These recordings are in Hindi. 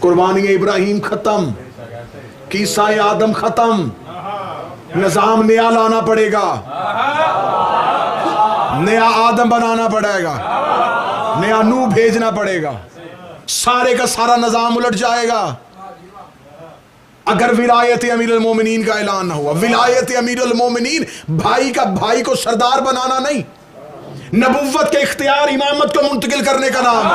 कुर्बानी इब्राहिम खत्म, कीसा आदम खत्म, निजाम नया लाना पड़ेगा, नया आदम बनाना पड़ेगा, नया नूह भेजना पड़ेगा, सारे का सारा निजाम उलट जाएगा अगर विलायत अमीरुल मोमिनीन का ऐलान ना हुआ। विलायत अमीरुल मोमिनीन भाई का भाई को सरदार बनाना नहीं, नबुव्वत के इख्तियार इमामत को मुंतकिल करने का नाम है।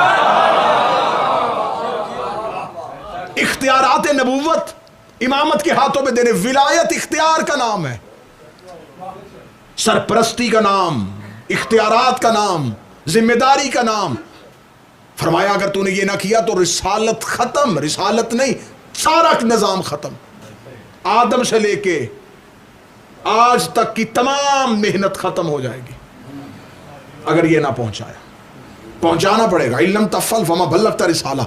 इख्तियारात नबुव्वत इमामत के हाथों में देने, विलायत इख्तियार का नाम है, सरपरस्ती का नाम, इख्तियारात का नाम, जिम्मेदारी का नाम। फरमाया अगर तूने ये ना किया तो रिसालत खत्म, रिसालत नहीं सारा निजाम खत्म। आदम से लेके आज तक की तमाम मेहनत खत्म हो जाएगी अगर ये ना पहुंचाया। पहुंचाना पड़ेगा, इल्लम तफल फमा बल्लगता रिसाला,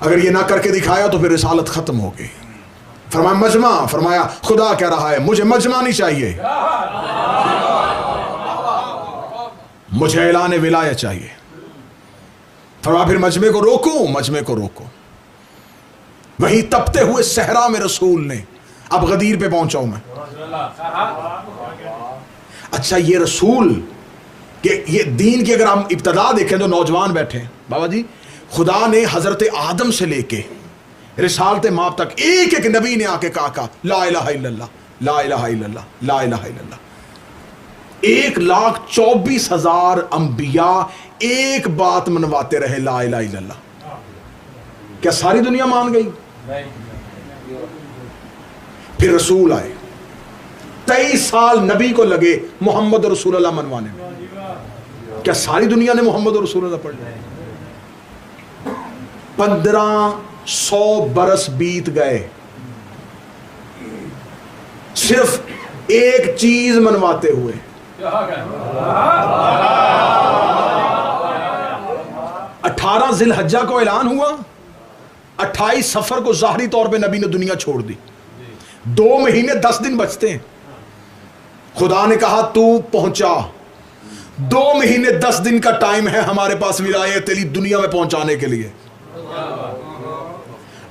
अगर ये ना करके दिखाया तो फिर रिसालत खत्म होगी। फरमाया मजमा, फरमाया खुदा कह रहा है मुझे मजमा नहीं चाहिए, मुझे ऐलान विलायत चाहिए। फरमाया फिर मजमे को रोको, मजमे को रोको। वहीं तपते हुए सहरा में रसूल ने, अब गदीर पे पहुंचा हूं मैं। अच्छा ये रसूल ये दीन की अगर हम इब्तदा देखें तो नौजवान बैठे हैं बाबा जी, खुदा ने हजरत आदम से लेके रिसालत माप तक एक एक नबी ने आके कहा ला इलाहा इल्लल्लाह, ला इलाहा इल्लल्लाह, ला इलाहा इल्लल्लाह। 1,24,000 अंबिया एक बात मनवाते रहे, ला इलाहा इल्लल्लाह। क्या सारी दुनिया मान गई? फिर रसूल आए, 23 साल नबी को लगे मोहम्मद रसूलुल्लाह मनवाने में। क्या सारी दुनिया ने मोहम्मद रसूलुल्लाह पढ़ लिया? 1500 बरस बीत गए, सिर्फ एक चीज मनवाते हुए। 18 जिलहज्जा को ऐलान हुआ, 28 सफर को ज़ाहरी तौर पे नबी ने दुनिया छोड़ दी। 2 महीने 10 दिन बचते हैं। खुदा ने कहा तू पहुंचा, 2 महीने 10 दिन का टाइम है हमारे पास विलायत अली दुनिया में पहुंचाने के लिए।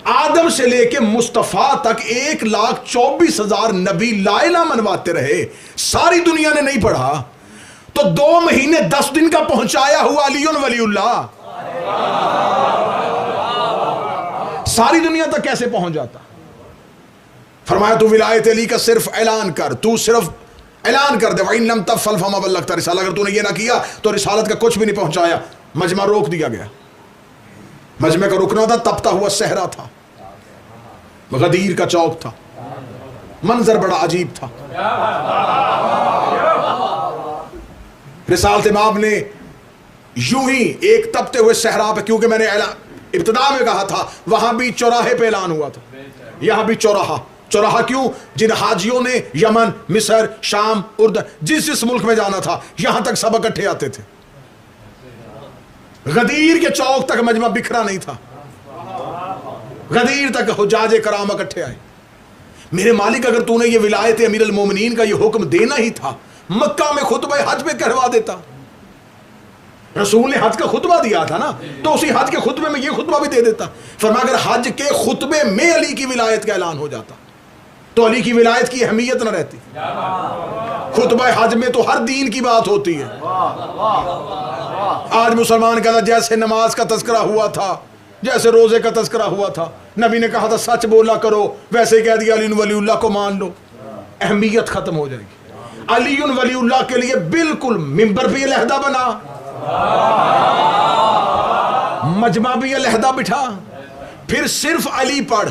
आदम से लेके मुस्तफा तक 1,24,000 नबी लाइला मनवाते रहे, सारी दुनिया ने नहीं पढ़ा तो 2 महीने 10 दिन का पहुंचाया हुआ अलीउन वलीउल्लाह सारी दुनिया तक कैसे पहुंच जाता? फरमाया तू विलायत अली का सिर्फ ऐलान कर, तू सिर्फ ऐलान कर दे, वइन लम तफल फमा बल्लगता रिसाला, अगर तूने ये ना किया तो रिसालत का कुछ भी नहीं पहुंचाया। मजमा रोक दिया गया। मजमे का रुकना था, तपता हुआ सहरा था, गदीर का चौक था, मंजर बड़ा अजीब था। रिसालत इमाम ने यूं ही एक तपते हुए सहरा पे, क्योंकि मैंने इब्तिदा में कहा था वहां भी चौराहे पे ऐलान हुआ था, यहां भी चौराहा। चौराहा क्यों? जिन हाजियों ने यमन, मिस्र, शाम, उर्द जिस मुल्क में जाना था यहां तक सब इकट्ठे आते थे। गदीर के चौक तक मजमा बिखरा नहीं था, गदीर तक हुजाजे कराम इकट्ठे आए। मेरे मालिक अगर तूने ये विलायत अमीरुल मोमिनीन का ये हुक्म देना ही था, मक्का में खुतबा हज पे करवा देता। रसूल ने हज का खुतबा दिया था ना, तो उसी हज के खुतबे में ये खुतबा भी दे देता। फरमाया अगर हज के खुतबे में अली की विलायत का ऐलान हो जाता तो अली की विलायत की अहमियत न रहती। खुतबा हज में तो हर दीन की बात होती है। आज मुसलमान कहता जैसे नमाज का तस्करा हुआ था, जैसे रोजे का तस्करा हुआ था, नबी ने कहा था सच बोला करो, वैसे कह दिया अली वलीउल्लाह को मान लो, अहमियत खत्म हो जाएगी। अली वलीउल्लाह के लिए बिल्कुल मिंबर भी अलहदा बना, मजमा भी अलहदा बिठा, फिर सिर्फ अली पढ़।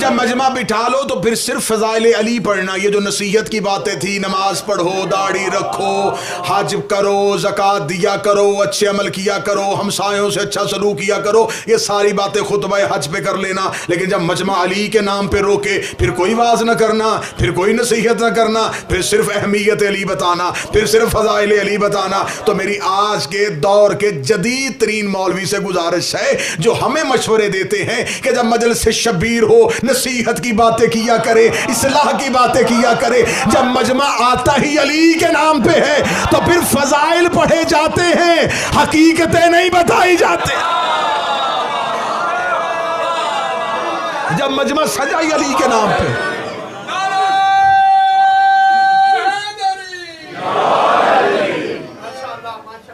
मजमा बिठा लो तो फिर सिर्फ फजाइल अली पढ़ना। ये जो नसीहत की बातें थी, नमाज पढ़ो, दाढ़ी रखो, हज करो, ज़कात दिया करो, अच्छे अमल किया करो, हमसायों से अच्छा सलूक किया करो, ये सारी बातें खुतबा हज पे कर लेना। लेकिन जब मजमा अली के नाम पे रोके, फिर कोई वाज न करना, फिर कोई नसीहत न करना, फिर सिर्फ अहमियत अली बताना, फिर सिर्फ फजाइल अली बताना। तो मेरी आज के दौर के जदीद तरीन मौलवी से गुजारिश है जो हमें मशवरे देते हैं कि जब मजलिस से शबीर हो, नसीहत की बातें किया करे, इस्लाह की बातें किया करे। जब मजमा आता ही अली के नाम पे है तो फिर फजाइल पढ़े जाते हैं, हकीकतें नहीं बताई जाते। जब मजमा सजा ही अली के नाम पे,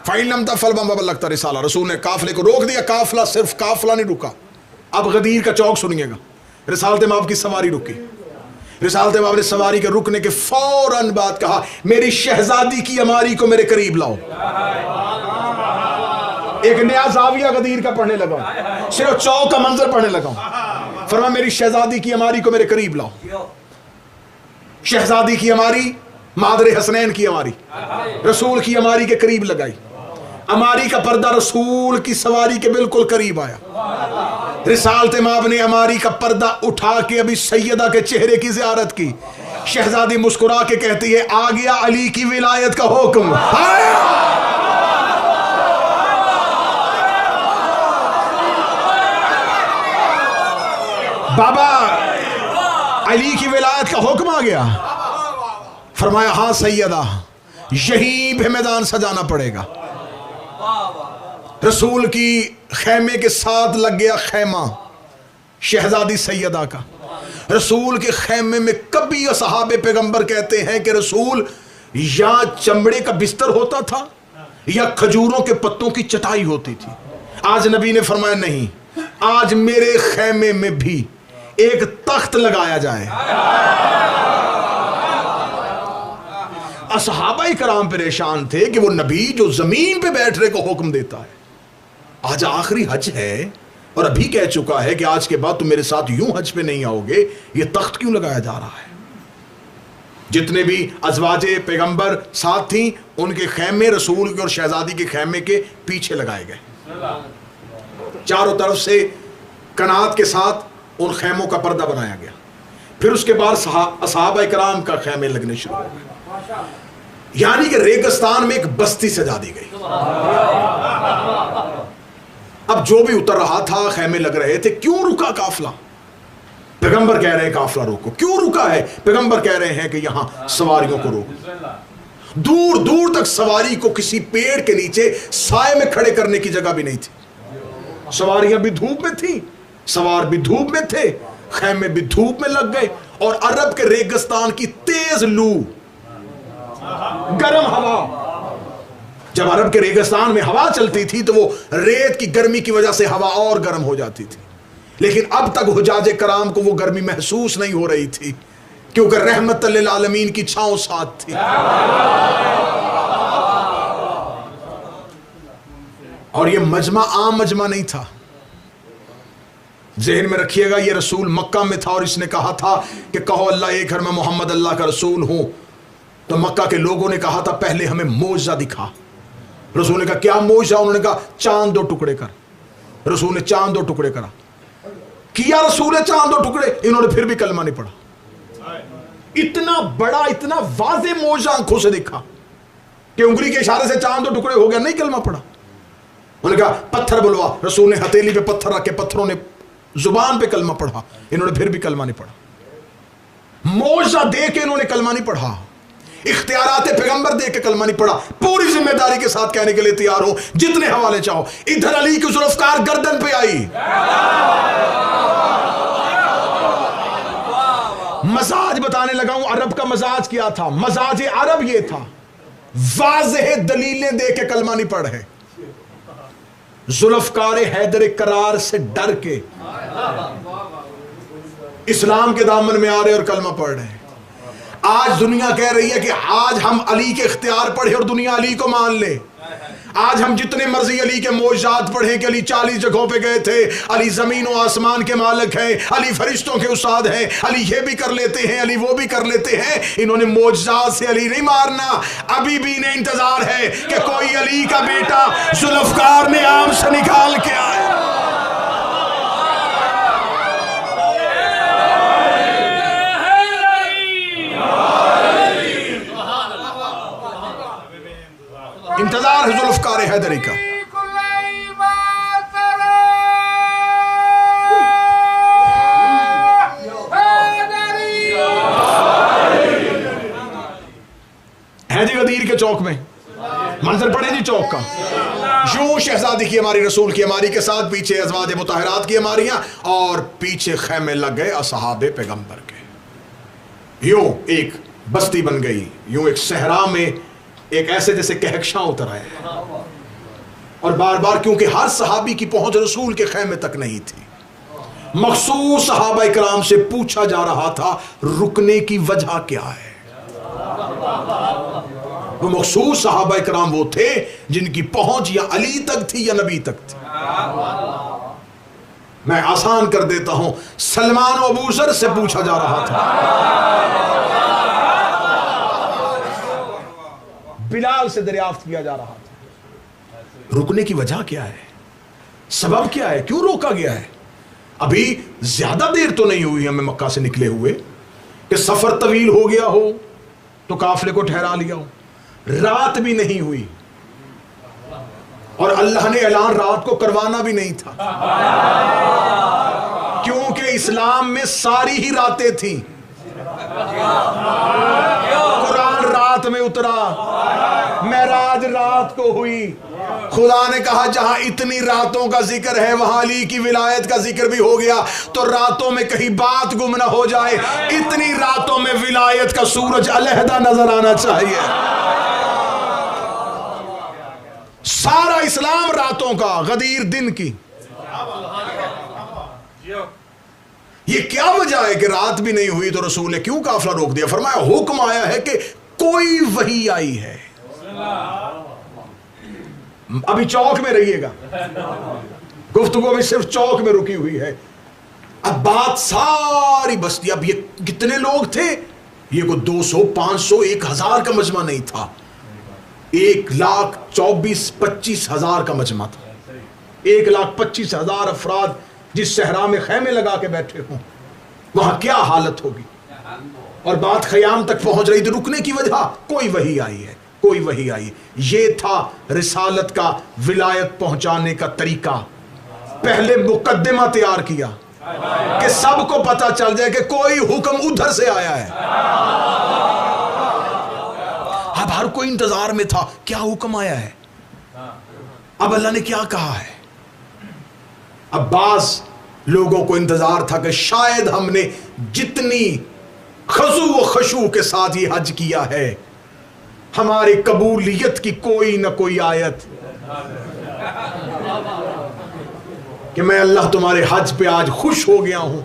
फाइनम तफल लगता रिसाला, रसूल ने काफले को रोक दिया। काफला सिर्फ काफला नहीं रुका। अब गदीर का चौक सुनिएगा, रिसालत माब की सवारी रुकी। रिसालत माब ने सवारी के रुकने के फौरन बाद कहा, मेरी शहजादी की अमारी को मेरे करीब लाओ। एक नया जाविया गदीर का पढ़ने लगा, सिर्फ चौक का मंजर पढ़ने लगा। फरमा मेरी शहजादी की अमारी को मेरे करीब लाओ। शहजादी की अमारी, मादरे हसनैन की अमारी, रसूल की अमारी के करीब लगाई। अमारी का पर्दा रसूल की सवारी के बिल्कुल करीब आया। रिसालत माब ने अमारी का पर्दा उठा के अभी सैयदा के चेहरे की ज़ियारत की। शहजादी मुस्कुरा के कहती है, आ गया अली की विलायत का हुक्म। बाबा अली की विलायत का हुक्म आ गया। फरमाया, हाँ सैयदा, यहीं पे मैदान सजाना पड़ेगा। रसूल की खैमे के साथ लग गया खैमा शहजादी सैयदा का। रसूल के खैमे में कभी असहाबे पैगंबर कहते हैं कि रसूल या चमड़े का बिस्तर होता था या खजूरों के पत्तों की चटाई होती थी। आज नबी ने फरमाया, नहीं, आज मेरे खैमे में भी एक तख्त लगाया जाए। असहाबाई कराम परेशान थे कि वो नबी जो जमीन पे बैठने को हुक्म देता है, आज आखिरी हज है और अभी कह चुका है कि आज के बाद तुम मेरे साथ यूं हज पे नहीं आओगे, ये तख्त क्यों लगाया जा रहा है? जितने भी अजवाजे पैगंबर साथ थी, उनके खैमे रसूल के और शहजादी के खैमे के पीछे लगाए गए। चारों तरफ से कनात के साथ उन खैमों का पर्दा बनाया गया। फिर उसके बाद असहाबा इकराम का खैमे लगने शुरू हो गए, यानी कि रेगिस्तान में एक बस्ती सजा दी गई। अब जो भी उतर रहा था, खैमे लग रहे थे। क्यों रुका काफला? पैगंबर कह रहे हैं काफला रोको। क्यों रुका है? पैगंबर कह रहे हैं कि यहां सवारियों को रोको। दूर दूर तक सवारी को किसी पेड़ के नीचे साए में खड़े करने की जगह भी नहीं थी। सवारियां भी धूप में थी, सवार भी धूप में थे, खैमे भी धूप में लग गए। और अरब के रेगिस्तान की तेज लू, गर्म हवा, जब अरब के रेगिस्तान में हवा चलती थी तो वो रेत की गर्मी की वजह से हवा और गर्म हो जाती थी। लेकिन अब तक हुजाजे कराम को वो गर्मी महसूस नहीं हो रही थी, क्योंकि रहमत लिल आलमीन की छांव साथ थी। और ये मजमा आम मजमा नहीं था। ज़हन में रखिएगा, ये रसूल मक्का में था और इसने कहा था कि कहो अल्लाह एक है, मैं मोहम्मद अल्लाह का रसूल हूं। तो मक्का के लोगों ने कहा था पहले हमें मोजा दिखा। रसूल ने कहा क्या मोजा? उन्होंने कहा चांद 2 टुकड़े कर। रसूल ने चांद 2 टुकड़े करा, किया रसूल ने चांद 2 टुकड़े। इन्होंने फिर भी कलमा नहीं पढ़ा। इतना बड़ा, इतना वाज़े मोजा आंखों से देखा कि उंगली के इशारे से चांद 2 टुकड़े हो गया, नहीं कलमा पढ़ा। उन्होंने कहा पत्थर बुलवा। रसूल ने हथेली पे पत्थर रख के पत्थरों ने जुबान पे कलमा पढ़ा। इन्होंने फिर भी कलमा नहीं पढ़ा। मोजा दे के इन्होंने कलमा नहीं पढ़ा, इख्तियारात पैगंबर दे के कलमा नहीं पढ़ा। पूरी जिम्मेदारी के साथ कहने के लिए तैयार हो, जितने हवाले चाहो। इधर अली की जुल्फकार गर्दन पे आई। मजाज बताने लगा हूं, अरब का मजाज क्या था। मजाज अरब ये था, वाज़ेह दलीलें दे के कलमा नहीं पढ़े। जुल्फकार हैदर करार से डर के इस्लाम के दामन में आ रहे और कलमा पढ़ रहे हैं। आज दुनिया कह रही है कि आज हम अली के इख्तियार पढ़े और दुनिया अली को मान ले। आज हम जितने मर्जी अली के मोजात पढ़ें कि अली 40 जगहों पे गए थे, अली जमीन और आसमान के मालिक हैं, अली फरिश्तों के उस्ताद हैं, अली ये भी कर लेते हैं, अली वो भी कर लेते हैं। इन्होंने मोजात से अली नहीं मारना। अभी भी इन्हें इंतजार है कि कोई अली का बेटा जुल्फकार ने आम से निकाल के आए। इंतजार है जुल्फकार हैदरी का। गदीर के चौक में, मंजर पड़े जी चौक का। यूं शहजादी की हमारी, रसूल की हमारी के साथ, पीछे अज़वाज मुताहरात की हमारियां, और पीछे खेमे लग गए असहाबे पैगंबर के। यूं एक बस्ती बन गई, यूं एक सहरा में एक ऐसे जैसे कहकशां उतर आए। और बार बार, क्योंकि हर सहाबी की पहुंच रसूल के खेमे तक नहीं थी, मखसूस सहाबा इकराम से पूछा जा रहा था रुकने की वजह क्या है। वो मखसूस सहाबा इकराम वो थे जिनकी पहुंच या अली तक थी या नबी तक थी। मैं आसान कर देता हूं, सलमान और अबू ज़र से पूछा जा रहा था, बिलाल से दरियाफ्त किया जा रहा था रुकने की वजह क्या है, सबब क्या है, क्यों रोका गया है। अभी ज्यादा देर तो नहीं हुई हमें मक्का से निकले हुए कि सफर तवील हो गया हो तो काफिले को ठहरा लिया हो, रात भी नहीं हुई और अल्लाह ने ऐलान रात को करवाना भी नहीं था, क्योंकि इस्लाम में सारी ही रातें थी। कुरान रात में उतरा, मेराज रात को हुई। खुदा ने कहा जहां इतनी रातों का जिक्र है वहां अली की विलायत का जिक्र भी हो गया, तो रातों में कहीं बात गुम ना हो जाए, इतनी रातों में विलायत का सूरज अलहदा नजर आना चाहिए। सारा इस्लाम रातों का, गदीर दिन की। ये क्या वजह है कि रात भी नहीं हुई तो रसूल ने क्यों काफिला रोक दिया? फरमाया हुक्म आया है कि कोई वही आई है। अभी चौक में रहिएगा, गुफ्तगू अभी सिर्फ चौक में रुकी हुई है। अब बात सारी बस्ती, अब ये कितने लोग थे? ये को 200, 500, 1000 का मजमा नहीं था, 1,24,25,000 का मजमा था। 1,25,000 अफराद जिस सहरा में खेमे लगा के बैठे हों, वहां क्या हालत होगी। और बात खयाम तक पहुंच रही थी, रुकने की वजह कोई वही आई है, कोई वही आई। ये था रिसालत का, विलायत पहुंचाने का तरीका। पहले मुकद्दमा तैयार किया कि सबको पता चल जाए कि कोई हुक्म उधर से आया है। अब हर कोई इंतजार में था, क्या हुक्म आया है, अब अल्लाह ने क्या कहा है। अब्बास लोगों को इंतजार था कि शायद हमने जितनी खजू व खशू के साथ ये हज किया है, हमारी कबूलियत की कोई ना कोई आयत कि मैं अल्लाह तुम्हारे हज पे आज खुश हो गया हूं।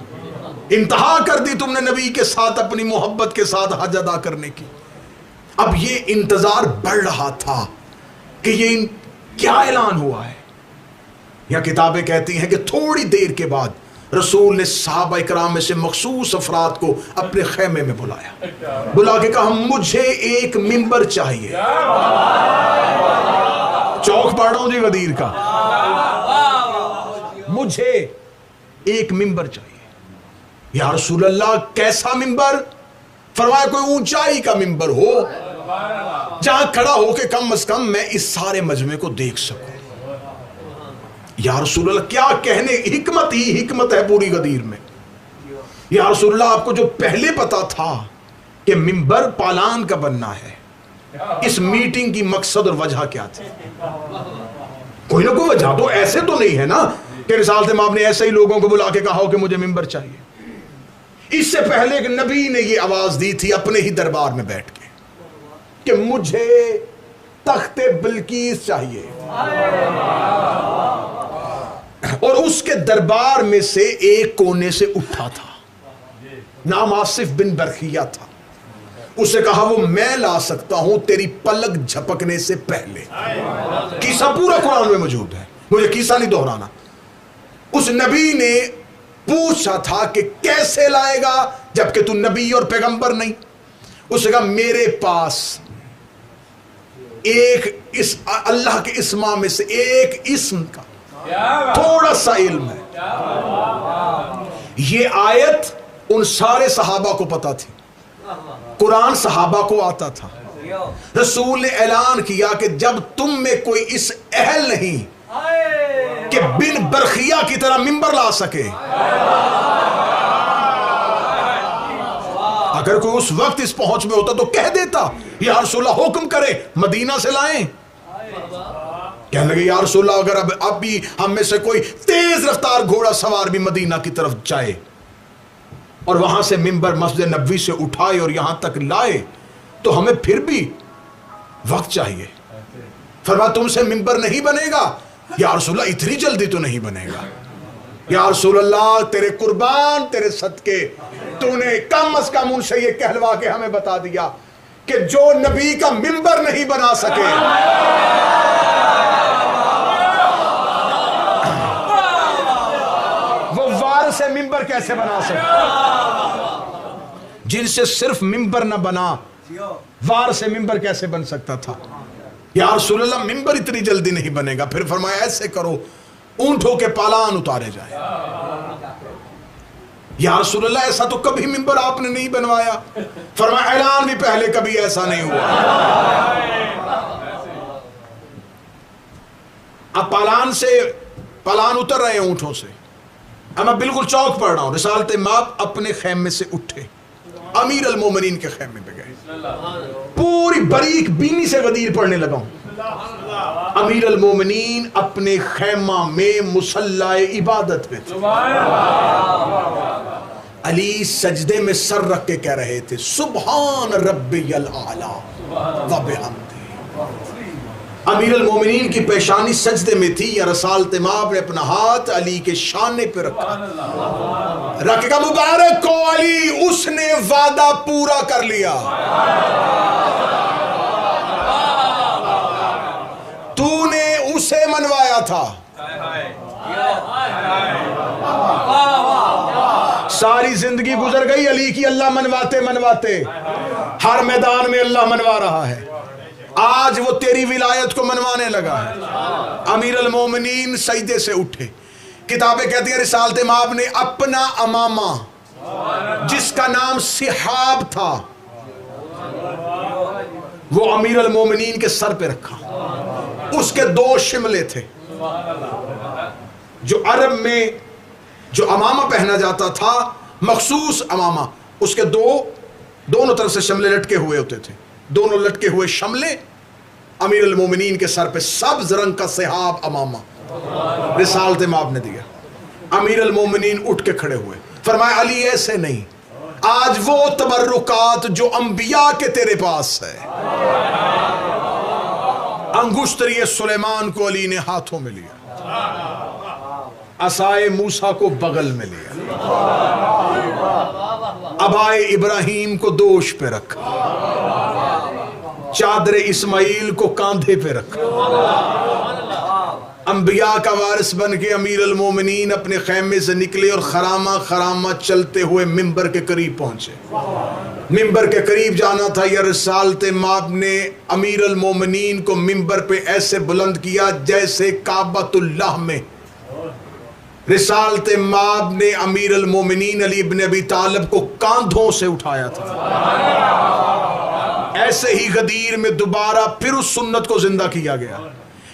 इंतहा कर दी तुमने नबी के साथ अपनी मोहब्बत के साथ हज अदा करने की। अब ये इंतजार बढ़ रहा था कि ये क्या ऐलान हुआ है। या किताबें कहती हैं कि थोड़ी देर के बाद रसूल ने सहाबा इकराम में से मखसूस अफराद को अपने खेमे में बुलाया, बुला के कहा मुझे एक मिंबर चाहिए। चौक पढ़ रहा हूं जी गदीर का, मुझे एक मिंबर चाहिए। या रसूल अल्लाह कैसा मिंबर? फरमाया कोई ऊंचाई का मिंबर हो जहां खड़ा होके कम से कम मैं इस सारे मजमे को देख सकूं। या रसूल अल्लाह क्या कहने, हिकमत ही हिकमत है पूरी गदीर में। या रसूल अल्लाह आपको जो पहले पता था कि मिंबर पालान का बनना है, इस मीटिंग की मकसद और वजह क्या थी? कोई ना कोई वजह तो ऐसे तो नहीं है ना कि रिसालत में आपने ऐसे ही लोगों को बुला के कहा हो कि मुझे मिंबर चाहिए। इससे पहले कि नबी ने ये आवाज दी थी अपने ही दरबार में बैठ के कि मुझे तख्ते बिल्कीस चाहिए, और उसके दरबार में से एक कोने से उठा था, नाम आसिफ बिन बरखिया था। उसे कहा वो मैं ला सकता हूं तेरी पलक झपकने से पहले। किस्सा पूरा कुरान में मौजूद है, मुझे किस्सा नहीं दोहराना। उस नबी ने पूछा था कि कैसे लाएगा जबकि तू नबी और पैगंबर नहीं। उसने कहा मेरे पास एक इस अल्लाह के इस्मा में से एक इस्म का थोड़ा सा इल्म है। ये आयत उन सारे सहाबा को पता थी, कुरान सहाबा को आता था। रसूल ने ऐलान किया कि जब तुम में कोई इस अहल नहीं कि बिन बरखिया की तरह मिंबर ला सके, अगर कोई उस वक्त इस पहुंच में होता तो कह देता या रसूलल्लाह हुक्म करे मदीना से लाएं। कहने लगे या रसूलल्लाह अगर अब भी हम में से कोई तेज रफ्तार घोड़ा सवार भी मदीना की तरफ जाए और वहां से मिंबर मस्जिद नबवी से उठाए और यहां तक लाए तो हमें फिर भी वक्त चाहिए। फरमाया तुमसे मिंबर नहीं बनेगा। या रसूलल्लाह इतनी जल्दी तो नहीं बनेगा। या रसूलल्लाह तेरे कुर्बान तेरे सदके, तूने कम अज कम उनसे ये कहलवा के हमें बता दिया कि जो नबी का मिंबर नहीं बना सके, वो वार से मिंबर कैसे बना सके? जिनसे सिर्फ मिंबर ना बना, वार से मिंबर कैसे बन सकता था? या रसूलल्लाह मिंबर इतनी जल्दी नहीं बनेगा। फिर फरमाया ऐसे करो ऊंटों के पालान उतारे जाए। या रसूलल्लाह ऐसा तो कभी मिंबर आपने नहीं बनवाया। फरमाया ऐलान भी पहले कभी ऐसा नहीं हुआ। अब पालान उतर रहे हैं ऊंटों से। अब मैं बिल्कुल चौक पड़ रहा हूं। रिसालत माप अपने खैमे से उठे, अमीर अल मोमिनीन के खैमे पे गए। पूरी बारीक बीनी से गदीर पढ़ने लगा हूं। अमीर अल मोमिनीन अपने खैमा में मुसल्लाए इबादत में थे। अली सजदे में सर रख के कह रहे थे सुभान रब्बियल आला व बिहम्दी। अमीर अल मोमिनीन की पेशानी सजदे में थी। या रसालत माब ने अपना हाथ अली के शाने पे रखा, रखेगा मुबारक को अली, उसने वादा पूरा कर लिया। तूने उसे मनवाया था। सारी जिंदगी गुजर गई अली की अल्लाह मनवाते मनवाते, हर मैदान में अल्लाह मनवा रहा है। आज वो तेरी विलायत को मनवाने लगा है। अमीर अल मोमिनीन सजदे से उठे। किताबें कहती है रिसालत माब ने अपना अमामा जिसका नाम सिहाब था वो अमीर अल मोमिनीन के सर पे रखा। उसके दो शिमले थे। जो अरब में जो अमामा पहना जाता था, मखसूस अमामा, उसके दोनों तरफ से शमले लटके हुए होते थे। दोनों लटके हुए शमले अमीर अल मोमिनीन के सर पे सब्ज रंग का सिहाब अमामा रिसालत माब ने दिया। अमीर अल मोमिनीन उठ के खड़े हुए। फरमाया अली ऐसे नहीं, आज वो तबर्रुकात जो अंबिया के तेरे पास है। अंगुश्तरी सुलेमान को अली ने हाथों में लिया, असाए मूसा को बगल में लिया, अबाए इब्राहिम को दोष पे रखा, चादर इस्माइल को कांधे पे रखा। अंबिया का वारिस बन के अमीर अल मोमिनीन अपने खैमे से निकले और खरामा खरामा चलते हुए मिंबर के करीब पहुंचे। मिंबर के करीब जाना था। या रिसालत माब ने अमीर अल मोमिनीन को मिंबर पे ऐसे बुलंद किया जैसे काबतुल्लाह में रिसालत माब ने अमीर अल मोमिनीन अली इब्न अबी तालिब को कांधों से उठाया था। ऐसे ही गदीर में दोबारा फिर उस सुन्नत को जिंदा किया गया,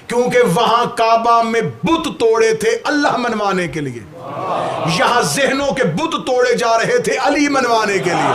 क्योंकि वहां काबा में बुत तोड़े थे अल्लाह मनवाने के लिए, यहां जहनों के बुत तोड़े जा रहे थे अली मनवाने के लिए।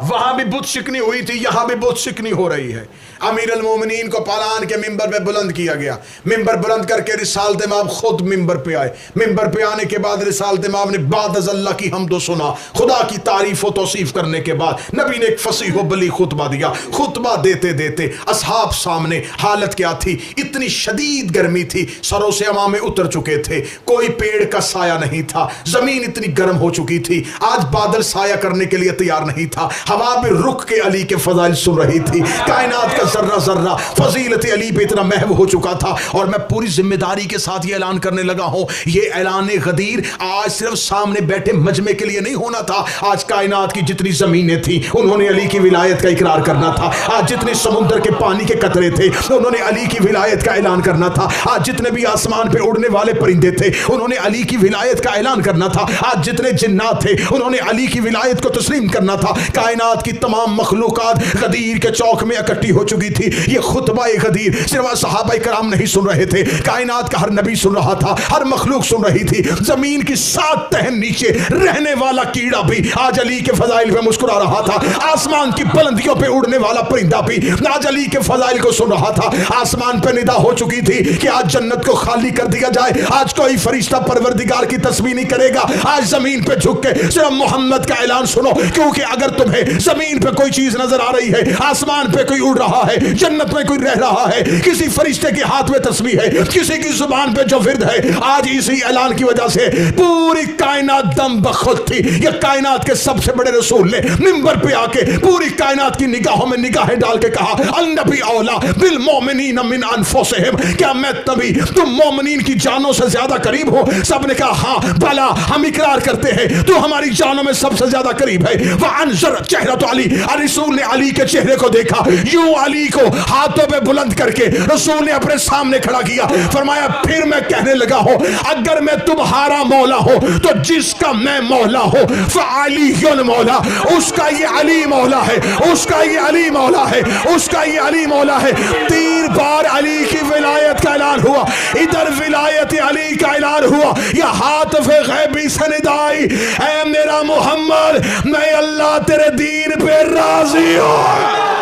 वहां भी बुत शिकनी हुई थी, यहां भी बुत शिकनी हो रही है। अमीर अल मोमिनीन को पालान के मिंबर पे बुलंद किया गया। मिंबर बुलंद करके रिसालत माब खुद मिंबर पे आए। मिंबर पे आने के बाद रिसालत माब ने बाद अल्लाह की हमदो सुना, खुदा की तारीफ व तौसीफ करने के बाद नबी ने एक फसीह बली खुतबा दिया। खुतबा देते देते असहाब सामने हालत क्या थी, इतनी शदीद गर्मी थी, सरों से अमामे उतर चुके थे, कोई पेड़ का साया नहीं था, जमीन इतनी गर्म हो चुकी थी, आज बादल साया करने के लिए तैयार नहीं था, हवा में रुक के अली के फजाइल सुन रही थी, कायनात का जर्रा जर्रा फजीलत अली पे इतना महव हो चुका था। और मैं पूरी जिम्मेदारी के साथ ये ऐलान करने लगा हूं, ये ऐलान गदीर आज सिर्फ सामने बैठे मजमे के लिए नहीं होना था। आज कायनात की जितनी जमीनें थी उन्होंने अली की विलायत का इकरार करना था। आज जितने समुद्र के पानी के कतरे थे उन्होंने अली की विलायत का ऐलान करना था। आज जितने भी आसमान पे उड़ने वाले परिंदे थे उन्होंने अली की विलायत का ऐलान करना था। आज जितने जिन्नात थे उन्होंने अली की विलायत को तस्लीम करना था। कायनात कायनात की तमाम मखलूकात गदीर के चौक में इकट्ठी हो चुकी थी। ये खुतबा गदीर सिर्फ सहाबा कराम नहीं सुन रहे थे, कायनात का हर नबी सुन रहा था, हर मखलूक सुन रही थी। जमीन की 7 तह नीचे रहने वाला कीड़ा भी आज अली के फजाइल पे मुस्कुरा रहा था। आसमान की बुलंदियों पे उड़ने वाला परिंदा भी आज अली के फजाइल को सुन रहा था। आसमान पे निदा हो चुकी थी कि आज जन्नत को खाली कर दिया जाए, आज कोई फरिश्ता परवरदिगार की तस्बीह नहीं करेगा, आज जमीन पे झुक के सिर्फ मोहम्मद का ऐलान सुनो। क्योंकि अगर तुम्हें जमीन पे कोई चीज नजर आ रही है, आसमान पे कोई उड़ रहा है, जन्नत में कोई रह रहा है, किसी फरिश्ते के हाथ में तस्बीह है, किसी की जुबान पे जो विर्द है, आज इसी ऐलान की वजह से पूरी कायनात दम बखुद थी। ये कायनात के सबसे बड़े रसूल ने मिंबर पे आके पूरी कायनात की निगाहों में निगाहें डाल के कहा, अन्नबी औला बिल मोमिनीन मिन अनफुसिहिम, क्या मैं तभी तुम मोमिनीन की जानों से ज्यादा करीब हो? सबने कहा हाँ भला, हम इकरार करते हैं तू हमारी जानों में सबसे ज्यादा करीब है। वह अनजर चेहरा तो अली, रसूल ने अली के चेहरे को देखा, यूं अली को हाथों पे बुलंद करके रसूल ने अपने सामने खड़ा किया। फरमाया फिर मैं कहने लगा हूं, अगर मैं तुम्हारा मौला हो तो जिसका मैं मौला हो फअलीयुल मौला, उसका ये अली मौला है, उसका ये अली मौला है, उसका ये अली मौला है। 3 बार अली की विलायत का ऐलान हुआ, इधर विलायत अली का ऐलान हुआ, या हाथ फे गैबी से निदाई, ऐ मेरा मोहम्मद मैं अल्लाह तेरे दीन पे राजी हूं।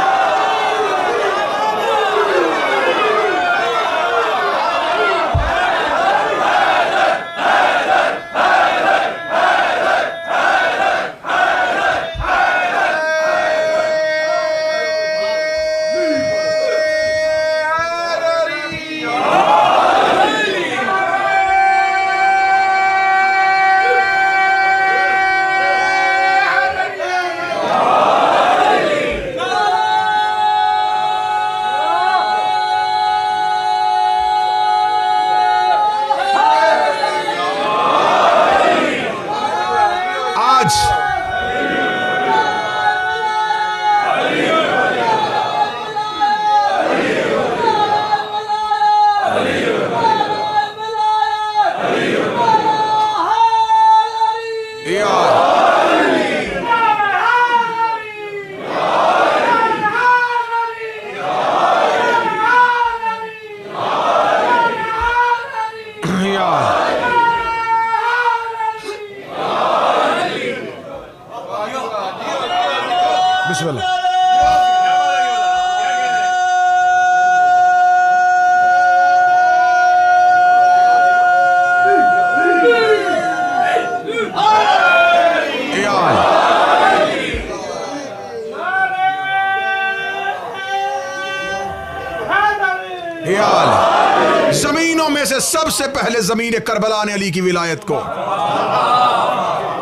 जमीनों में से सबसे पहले जमीन करबला ने अली की विलायत को,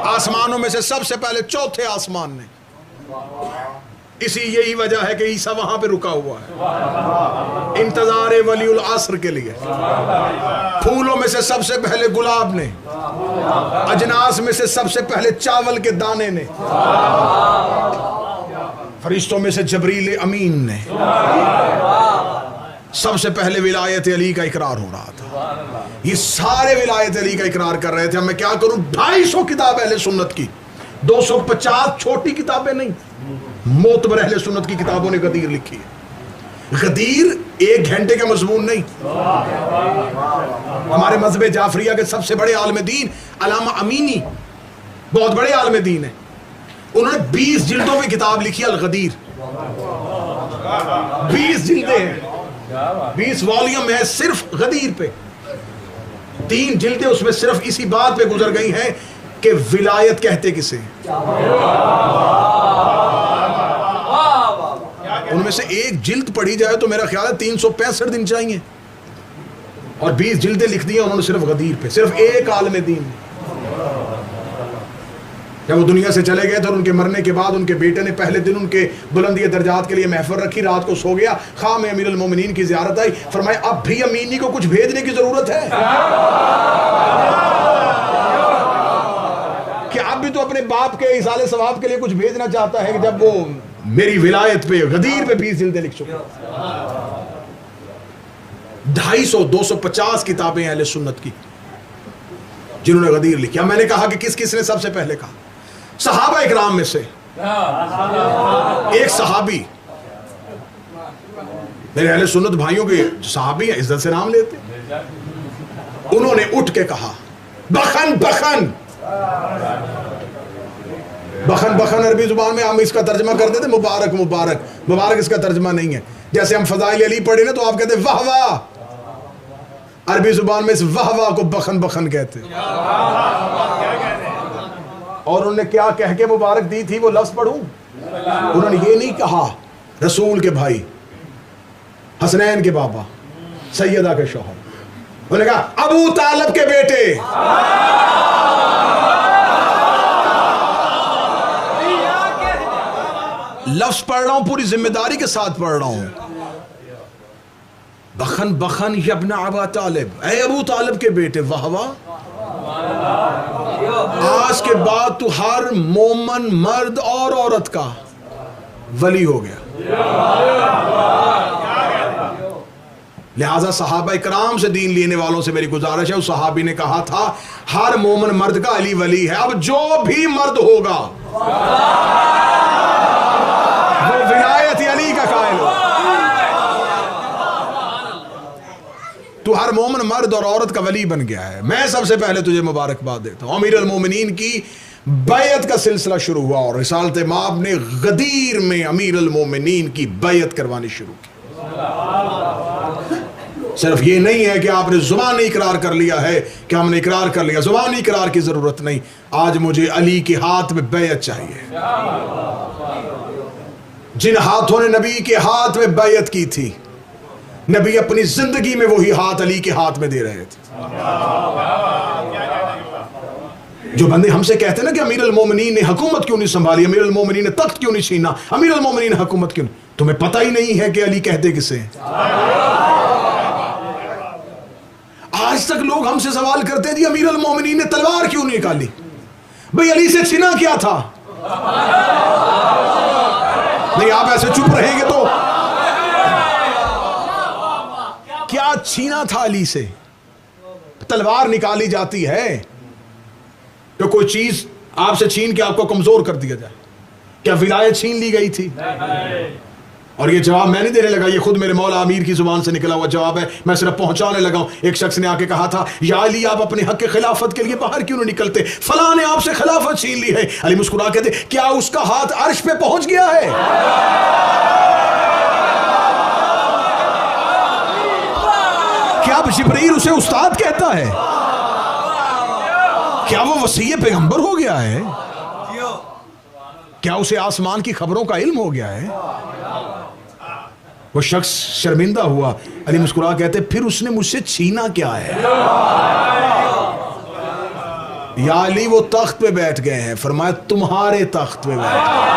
आसमानों में से सबसे पहले चौथे आसमान ने। इसी यही वजह है कि ईसा वहां पे रुका हुआ है इंतजार वलीउल असर के लिए। फूलों में से सबसे पहले गुलाब ने, अजनास में से सबसे पहले चावल के दाने ने, फरिश्तों में से जबरील अमीन ने। सबसे पहले विलायत अली का इकरार हो रहा था। ये सारे विलायत अली का इकरार कर रहे थे। अब मैं क्या करूं, 250 किताब अहले सुन्नत की, 250 छोटी किताबें नहीं, मोतबर अहले सुन्नत की किताबों ने गदीर लिखी है। गदीर 1 घंटे का मजमून नहीं। हमारे मजहब जाफरिया के सबसे बड़े आलिम दीन अल्लामा अमीनी बहुत बड़े आलिम दीन है, उन्होंने 20 जिल्दों में किताब लिखी अल गदीर। 20 जिल्दें हैं, 20 वॉल्यूम है सिर्फ गदीर पे। 3 जिल्दें उसमें सिर्फ इसी बात पे गुजर गई हैं कि विलायत कहते किसे। उनमें से 1 जिल्द पढ़ी जाए तो मेरा ख्याल है 365 दिन चाहिए, और 20 जिल्दें लिख दी हैं उन्होंने सिर्फ गदीर पे, सिर्फ एक आलिम दीन ने। जब वो दुनिया से चले गए थे और उनके मरने के बाद उनके बेटे ने पहले दिन उनके बुलंदी दर्जात के लिए महफिल रखी, रात को सो गया, खाम अमीरुल मोमिनीन की ज़ियारत आई, फरमाया अब भी अमीनी को कुछ भेजने की जरूरत है कि अब भी तो अपने बाप के इसाले सवाब के लिए कुछ भेजना चाहता है, कि जब वो मेरी विलायत पे गदीर पे 20 जिल्दें लिख चुके। 250 किताबें अहले सुन्नत की जिन्होंने गदीर लिखी। मैंने कहा कि किस किस ने सबसे पहले कहा, सहाबा इकराम में से एक सहाबी, मेरे अहले सुन्नत भाइयों के सहाबी हैं, इज्जत से नाम लेते, उन्होंने उठ के कहा बखन बखन। बखन बखन अरबी जुबान में हम इसका तर्जमा करते थे मुबारक मुबारक। मुबारक इसका तर्जमा नहीं है। जैसे हम फजाइल अली पढ़े ना तो आप कहते वाह वाह, अरबी जुबान में इस वाह वाह को बखन बखन कहते। और उन्होंने क्या कह के मुबारक दी थी, वो लफ्ज पढ़ूं? उन्होंने ये नहीं कहा रसूल के भाई, हसनैन के बाबा, सैयदा के शौहर, उन्होंने कहा अबू तालिब के बेटे। लफ्ज पढ़ रहा हूं, पूरी जिम्मेदारी के साथ पढ़ रहा हूं। बखन बखन यब्न अबा तालिब, ऐ अबू तालिब के बेटे, वाह वाह। आज के बाद तू हर मोमन मर्द और औरत का वली हो गया। लिहाजा सहाबा इकराम से दीन लेने वालों से मेरी गुजारिश है, उस सहाबी ने कहा था हर मोमन मर्द का अली वली है। अब जो भी मर्द होगा वो विलायत अली का कायल हो। तू हर मोमन मर्द और औरत का वली बन गया है। मैं सबसे पहले तुझे मुबारकबाद देता हूं। अमीर अल मोमिनीन की बैयत का सिलसिला शुरू हुआ और रिसालत माब ने गदीर में अमीर अल मोमिनीन की बैयत करवानी शुरू की। सिर्फ ये नहीं है कि आपने जुबानी इकरार कर लिया है कि हमने इकरार कर लिया, जुबानी इकरार की जरूरत नहीं। आज मुझे अली के हाथ में बैयत चाहिए। जिन हाथों ने नबी के हाथ में बैयत की थी, नबी अपनी जिंदगी में वही हाथ अली के हाथ में दे रहे थे। जो बंदे हमसे कहते हैं ना कि अमीर अल मोमिनीन ने हुकूमत क्यों नहीं संभाली, अमीर अल मोमिनीन ने तख्त क्यों नहीं छीना, अमीर अल मोमिनीन ने हुकूमत क्यों नहीं, तुम्हें पता ही नहीं है कि अली कहते किसे हैं। आज तक लोग हमसे सवाल करते हैं जी अमीर अल मोमिनीन ने तलवार क्यों नहीं निकाली, भाई अली से छीना क्या था? नहीं, आप ऐसे चुप रहेंगे तो क्या छीना था अली से? तलवार निकाली जाती है तो कोई चीज आपसे छीन के आपको कमजोर कर दिया जाए। क्या विलायत छीन ली गई थी? और ये जवाब मैं नहीं देने लगा, ये खुद मेरे मौला अमीर की जुबान से निकला हुआ जवाब है, मैं सिर्फ पहुंचाने लगा हूं। एक शख्स ने आके कहा था या अली आप अपने हक के खिलाफत के लिए बाहर क्यों नहीं निकलते, फलां ने आपसे खिलाफत छीन ली है। अली मुस्कुरा के दे, क्या उसका हाथ अर्श पे पहुंच गया है? क्या अब जिब्रील उसे उस्ताद कहता है? क्या वो वसीय पैगंबर हो गया है? क्या उसे आसमान की खबरों का इल्म हो गया है? वो शख्स शर्मिंदा हुआ। अली मुस्कुरा कहते फिर उसने मुझसे छीना क्या है? या अली वो तख्त पे बैठ गए हैं। फरमाया तुम्हारे तख्त पे बैठ गए।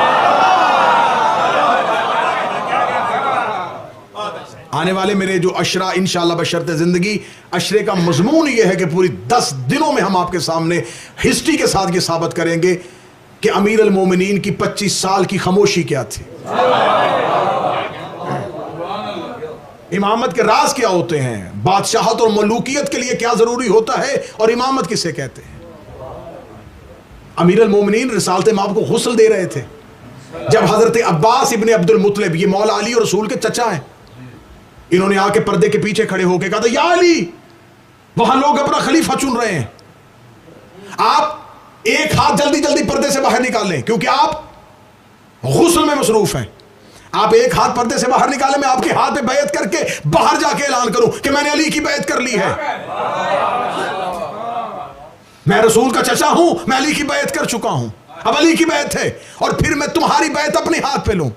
आने वाले मेरे जो अशरा इंशाअल्लाह बशर्ते जिंदगी, अशरे का मजमून यह है कि पूरी 10 दिनों में हम आपके सामने हिस्ट्री के साथ ये साबित करेंगे कि अमीर अल मोमिनीन की 25 साल की खामोशी क्या थी, इमामत के राज क्या होते हैं, बादशाहत और मलूकियत के लिए क्या जरूरी होता है और इमामत किसे कहते हैं। अमीर अल मोमिनीन रिसालत माब को गुस्ल दे रहे थे जब हजरत अब्बास इब्ने अब्दुल मुत्तलिब, ये मौला अली और रसूल के चचा हैं, इन्होंने आके पर्दे के पीछे खड़े होकर कहा था या अली वहां लोग अपना खलीफा चुन रहे हैं, आप एक हाथ जल्दी जल्दी पर्दे से बाहर निकाल लें क्योंकि आप गुस्ल में मसरूफ हैं। आप एक हाथ पर्दे से बाहर निकालें, मैं आपके हाथ पे बैत करके बाहर जाके ऐलान करूं कि मैंने अली की बैत कर ली है। मैं रसूल का चचा हूं, मैं अली की बैत कर चुका हूं, अब अली की बैत है और फिर मैं तुम्हारी बैत अपने हाथ पे लूं।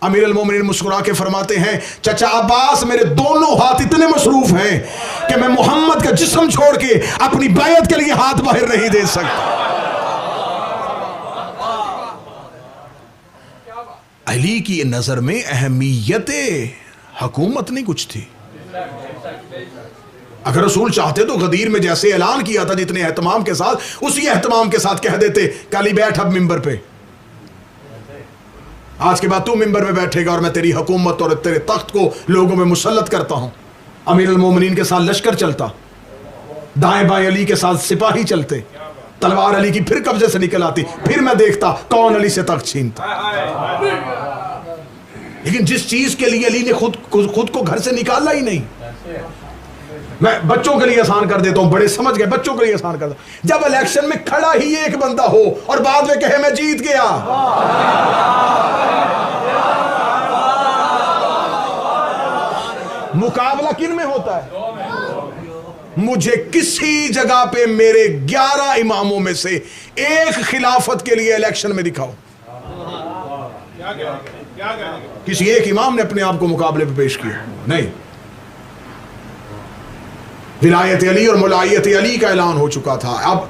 अमीर अल मोमिनीन मुस्कुरा के फरमाते हैं चचा अब्बास मेरे दोनों हाथ इतने मसरूफ हैं कि मैं मोहम्मद का जिस्म छोड़ के अपनी बैत के लिए हाथ बाहर नहीं दे सकता। अली की नजर में अहमियत हुकूमत नहीं कुछ थी। अगर रसूल चाहते तो गदीर में जैसे ऐलान किया था जितने एहतमाम के साथ, उसी एहतमाम के साथ कह देते काली बैठ अब मिंबर पे, आज के बाद तू मिंबर में बैठेगा और मैं तेरी हुकूमत और तेरे तख्त को लोगों में मुसल्लत करता हूं। अमीर अल मोमिनीन के साथ लश्कर चलता, दाएं बाएं अली के साथ सिपाही चलते, तलवार अली की फिर कब्जे से निकल आती, फिर मैं देखता कौन अली से तख्त छीनता। लेकिन जिस चीज के लिए अली ने खुद को घर से निकाला ही नहीं। मैं बच्चों के लिए आसान कर देता हूं, बड़े समझ गए, बच्चों के लिए आसान कर देता। जब इलेक्शन में खड़ा ही एक बंदा हो और बाद में कहे मैं जीत गया, मुकाबला किन में होता है? मुझे किसी जगह पे मेरे 11 इमामों में से एक खिलाफत के लिए इलेक्शन में दिखाओ। किसी एक इमाम ने अपने आप को मुकाबले पे पेश किया नहीं। विलायत अली और मुलायत अली का ऐलान हो चुका था, अब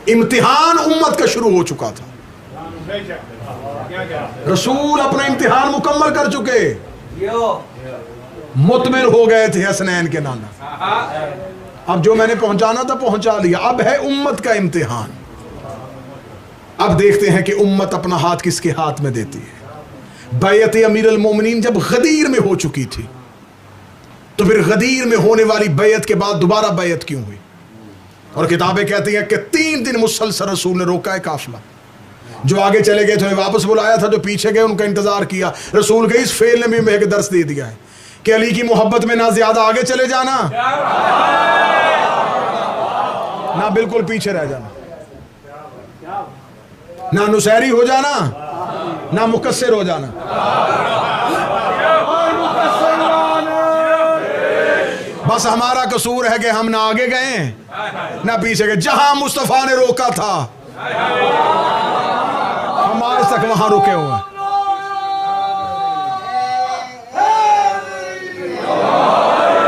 इम्तिहान उम्मत का शुरू हो चुका था। रसूल अपना इम्तिहान मुकम्मल कर चुके, मुतमिर हो गए थे हसनैन के नाना। अब जो मैंने पहुंचाना था पहुंचा लिया, अब है उम्मत का इम्तिहान। अब देखते हैं कि उम्मत अपना हाथ किसके हाथ में देती है। बैयत अमीर अल मोमिनीन जब गदीर में हो चुकी थी, तो फिर गदीर में होने वाली बैयत के बाद दोबारा बैयत क्यों हुई? और किताबें कहती हैं कि 3 दिन मुसलसल रसूल ने रोका है काफिला। जो आगे चले गए थे वापस बुलाया था, जो पीछे गए उनका इंतजार किया। रसूल के इस फेल ने भी हमें एक दर्स दे दिया है कि अली की मोहब्बत में ना ज्यादा आगे चले जाना, ना बिल्कुल पीछे रह जाना, ना नुसैरी हो जाना, ना मुकस्सिर हो जाना। बस हमारा कसूर है कि हम ना आगे गए ना पीछे गए। जहां मुस्तफा ने रोका था हम आज तक वहां रुके हुए।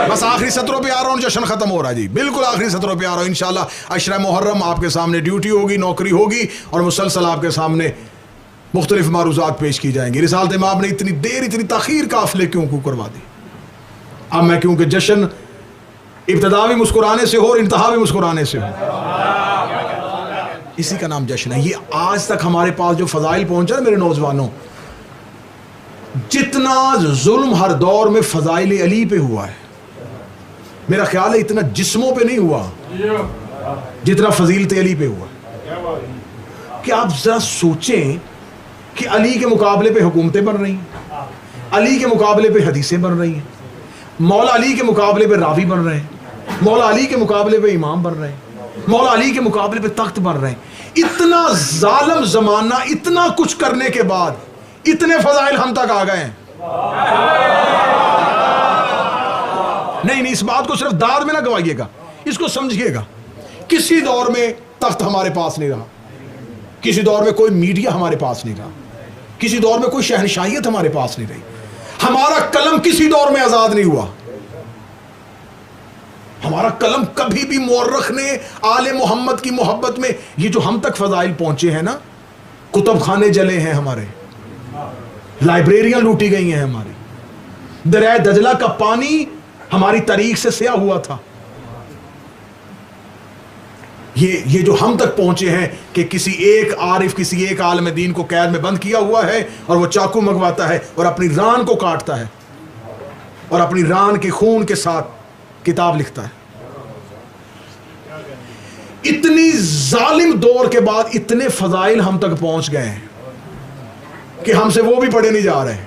बस आखिरी सत्रों पे आ रहा हूं, जश्न खत्म हो रहा है जी, बिल्कुल आखिरी सत्रों पे आ रहा हूं। इंशाल्लाह अशरा मुहर्रम आपके सामने ड्यूटी होगी, नौकरी होगी और मुसलसल आपके सामने मुख्तलिफ मारूजात पेश की जाएंगी। रिसालत इमाम ने इतनी देर इतनी ताखीर काफिले क्यों करवा दी? अब मैं क्योंकि जश्न इब्तदा भी मुस्कुराने से हो और इंतहा भी मुस्कुराने से हो, इसी का नाम जश्न है। ये आज तक हमारे पास जो फजाइल पहुंचा मेरे नौजवानों, जितना जुल्म हर दौर में फजाइल अली पे हुआ है, मेरा ख्याल है इतना जिस्मों पे नहीं हुआ जितना फजीलत अली पे हुआ। कि आप जरा सोचें कि अली के मुकाबले पे हुकूमतें बन रही हैं, अली के मुकाबले पे हदीसें बन रही हैं, मौला अली के मुकाबले पे रावी बन रहे हैं, मौला अली के मुकाबले पे इमाम बन रहे हैं, मौला अली के मुकाबले पे तख्त बन रहे हैं। इतना जालिम जमाना, इतना कुछ करने के बाद इतने फजाइल हम तक आ गए हैं। नहीं, इस बात को सिर्फ दाद में ना गवाइएगा, इसको समझिएगा। किसी दौर में तख्त हमारे पास नहीं रहा, किसी दौर में कोई मीडिया हमारे पास नहीं रहा, किसी दौर में कोई शहनशाहियत हमारे पास नहीं रही, हमारा कलम किसी दौर में आजाद नहीं हुआ। हमारा कलम कभी भी मुअर्रख ने आले मोहम्मद की मोहब्बत में, ये जो हम तक फजाइल पहुंचे हैं ना, कुतुब खाने जले हैं हमारे, लाइब्रेरियां लूटी गई हैं हमारी, दरिया दजला का पानी हमारी तारीख से स्याह हुआ था। ये जो हम तक पहुंचे हैं कि किसी एक आरिफ, किसी एक आलम दीन को कैद में बंद किया हुआ है और वो चाकू मंगवाता है और अपनी रान को काटता है और अपनी रान के खून के साथ किताब लिखता है। इतनी जालिम दौर के बाद इतने फजाइल हम तक पहुंच गए हैं कि हमसे वो भी पढ़े नहीं जा रहे।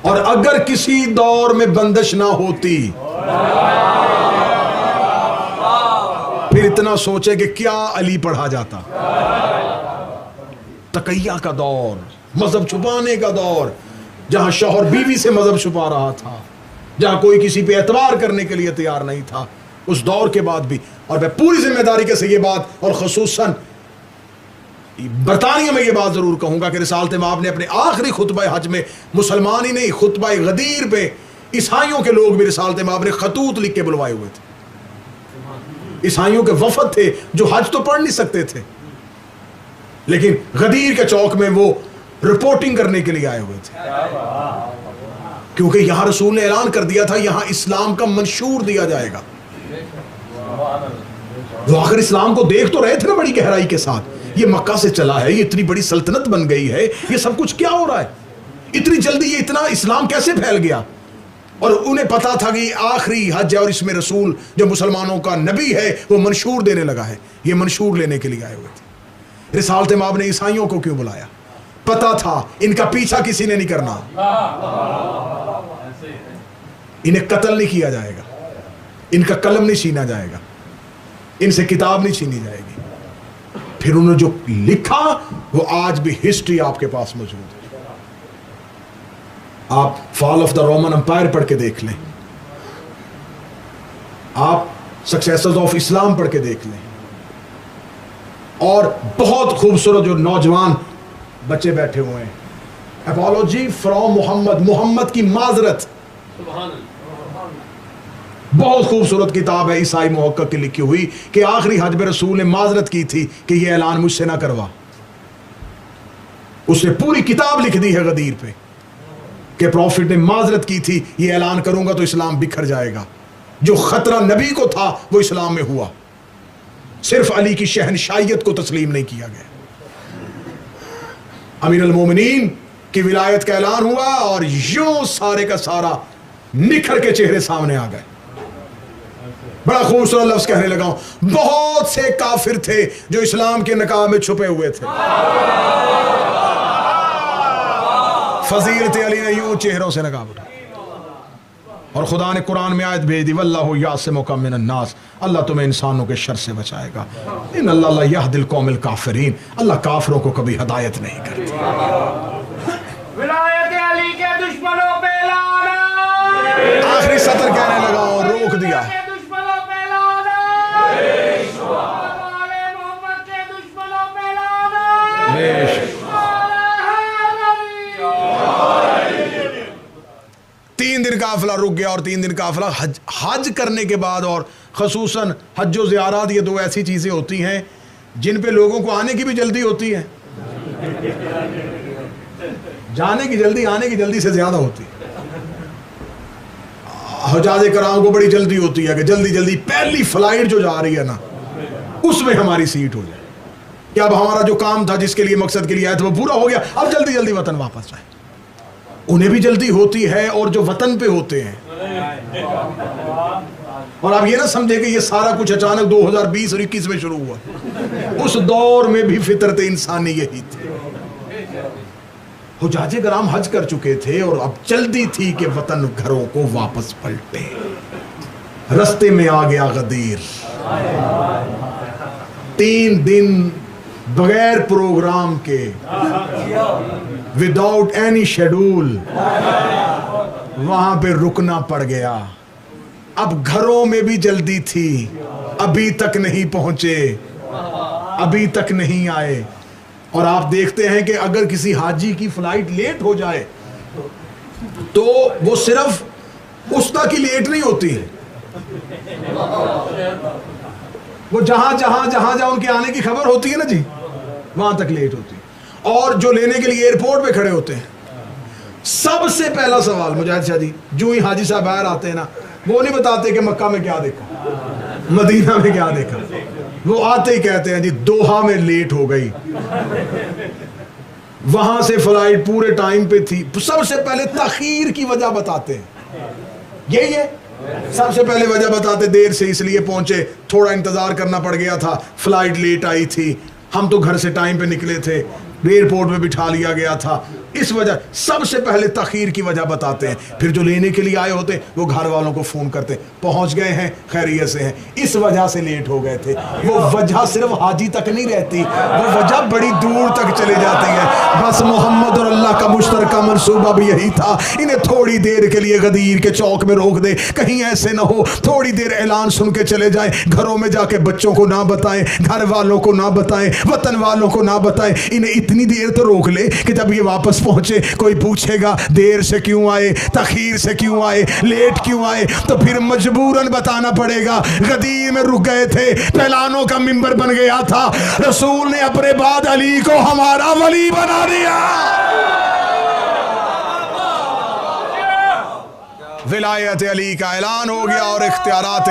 और अगर किसी दौर में बंदिश ना होती, फिर इतना सोचे कि क्या अली पढ़ा जाता। तकैया का दौर, मजहब छुपाने का दौर, जहां शौहर बीवी से मजहब छुपा रहा था, जहां कोई किसी पे एतबार करने के लिए तैयार नहीं था, उस दौर के बाद भी। और मैं पूरी जिम्मेदारी के से ये बात, और खुसूसन बरतानिया में ये बात जरूर कहूंगा कि रिसालत इमाम ने अपने आखिरी खुतबा हज में, मुसलमान ही नहीं, खुतबा गदीर पे ईसाइयों के लोग भी रिसालत इमाम ने खतूत लिख के बुलवाए हुए थे। ईसाइयों के वफद थे जो हज तो पढ़ नहीं सकते थे, लेकिन गदीर के चौक में वो रिपोर्टिंग करने के लिए आए हुए थे, क्योंकि यहां रसूल ने ऐलान कर दिया था यहां इस्लाम का मंशूर दिया जाएगा। वो आखिर इस्लाम को देख तो रहे थे ना बड़ी गहराई के साथ, ये मक्का से चला है, ये इतनी बड़ी सल्तनत बन गई है, ये सब कुछ क्या हो रहा है, इतनी जल्दी ये इतना इस्लाम कैसे फैल गया। और उन्हें पता था कि आखिरी हज है और इसमें रसूल जो मुसलमानों का नबी है वो मंशूर देने लगा है। ये मंशूर लेने के लिए आए हुए थे। रिसालत माब ने ईसाइयों को क्यों बुलाया? पता था इनका पीछा किसी ने नहीं करना, इन्हें कत्ल नहीं किया जाएगा, इनका कलम नहीं छीना जाएगा, इनसे किताब नहीं छीनी जाएगी। फिर उन्होंने जो लिखा वो आज भी हिस्ट्री आपके पास मौजूद है। आप fall of the Roman empire पढ़ के देख लें, आप सक्सेसर्स ऑफ इस्लाम पढ़ के देख लें, और बहुत खूबसूरत जो नौजवान बच्चे बैठे हुए हैं, अपॉलोजी फ्रॉम मोहम्मद, मोहम्मद की माजरत, बहुत खूबसूरत किताब है ईसाई मुहक्किक की लिखी हुई कि आखिरी हज में रसूल ने माजरत की थी कि यह ऐलान मुझसे ना करवा। उसने पूरी किताब लिख दी है गदीर पे कि प्रॉफिट ने माजरत की थी, यह ऐलान करूंगा तो इस्लाम बिखर जाएगा। जो खतरा नबी को था वो इस्लाम में हुआ, सिर्फ अली की शहनशाहियत को तस्लीम नहीं किया गया। अमीर अल मोमिनीन की विलायत का ऐलान हुआ और यूं सारे का सारा निखर के चेहरे सामने आ गए। बड़ा खूबसूरत लफ्ज कहने लगा हूं, बहुत से काफिर थे जो इस्लाम के नकाब में छुपे हुए थे। फजीलत अली ने यूं चेहरों से नकाब उठाया और खुदा ने कुरान में आयत भेज दी, वल्लाहु यासिमुका मिनन नास, अल्लाह तुम्हें इंसानों के शर से बचाएगा। इन अल्लाह ला यहदिल कौमिल काफिरीन, अल्लाह काफिरों को कभी हिदायत नहीं करती। विलायत अली के दुश्मनों पे लानत। आखिरी सत्र कहने लगा और रोक दिया। दुश्मनों पे लानत। वाले मोहम्मद के दुश्मनों पे लानत। 3 दिन काफिला रुक गया और 3 दिन काफिला हज करने के बाद, और खसूसन हज और ज़ियारत ये 2 ऐसी चीज़ें होती हैं जिन पे लोगों को आने की भी जल्दी होती है, जाने की जल्दी आने की जल्दी से ज़्यादा होती है। हुज्जाज कराम को बड़ी जल्दी होती है कि जल्दी जल्दी पहली फ्लाइट जो जा रही है ना उसमें हमारी सीट हो जाए, कि अब हमारा जो काम था जिसके लिए मकसद के लिए आए थे वो पूरा हो गया, अब जल्दी जल्दी वतन वापस जाए। उन्हें भी जल्दी होती है और जो वतन पे होते हैं। और आप ये ना समझे कि ये सारा कुछ अचानक 2020 और 21 में शुरू हुआ, उस दौर में भी फितरत इंसानी यही थी। हुज्जाज कराम हज कर चुके थे और अब जल्दी थी कि वतन घरों को वापस पलटे। रस्ते में आ गया गदीर। 3 दिन बगैर प्रोग्राम के, विदाउट एनी शेड्यूल वहां पे रुकना पड़ गया। अब घरों में भी जल्दी थी, अभी तक नहीं पहुंचे, अभी तक नहीं आए। और आप देखते हैं कि अगर किसी हाजी की फ्लाइट लेट हो जाए तो वो सिर्फ उस तक ही लेट नहीं होती, वो जहां जहां जहां जहां उनके आने की खबर होती है ना जी, वहां तक लेट होती है। और जो लेने के लिए एयरपोर्ट पे खड़े होते हैं, सबसे पहला सवाल मुजाहिद शाह जी, जो ही हाजी साहब बाहर आते हैं ना, वो नहीं बताते कि मक्का में क्या देखा, मदीना में क्या देखा, वो आते ही कहते हैं जी दोहा में लेट हो गई, वहां से फ्लाइट पूरे टाइम पे थी। सबसे पहले तखीर की वजह बताते हैं, यही है सबसे पहले वजह बताते, देर से इसलिए पहुंचे, थोड़ा इंतजार करना पड़ गया था, फ्लाइट लेट आई थी, हम तो घर से टाइम पे निकले थे, एयरपोर्ट में बिठा लिया गया था, इस वजह सबसे पहले तखीर की वजह बताते हैं। फिर जो लेने के लिए आए होते वो घर वालों को फोन करते, पहुंच गए हैं, खैरियत से हैं, इस वजह से लेट हो गए थे। वो वजह सिर्फ हाजी तक नहीं रहती, वो वजह बड़ी दूर तक चले जाती है। बस मोहम्मद और अल्लाह का मुश्तरका मंसूबा भी यही था, इन्हें थोड़ी देर के लिए गदीर के चौक में रोक दे, कहीं ऐसे ना हो थोड़ी देर ऐलान सुन के चले जाए, घरों में जाके बच्चों को ना बताएं, घर वालों को ना बताएं, वतन वालों को ना बताएं। इन्हें इतनी देर तो रोक ले कि जब ये वापस पहुंचे कोई पूछेगा देर से क्यों आए, तखीर से क्यों आए, लेट क्यों आए, तो फिर मजबूरन बताना पड़ेगा गदीर में रुक गए थे, पैलानों का मिंबर बन गया था, रसूल ने अपने बाद अली को हमारा वली बना दिया। विलायत अली का ऐलान हो गया और इख्तियारात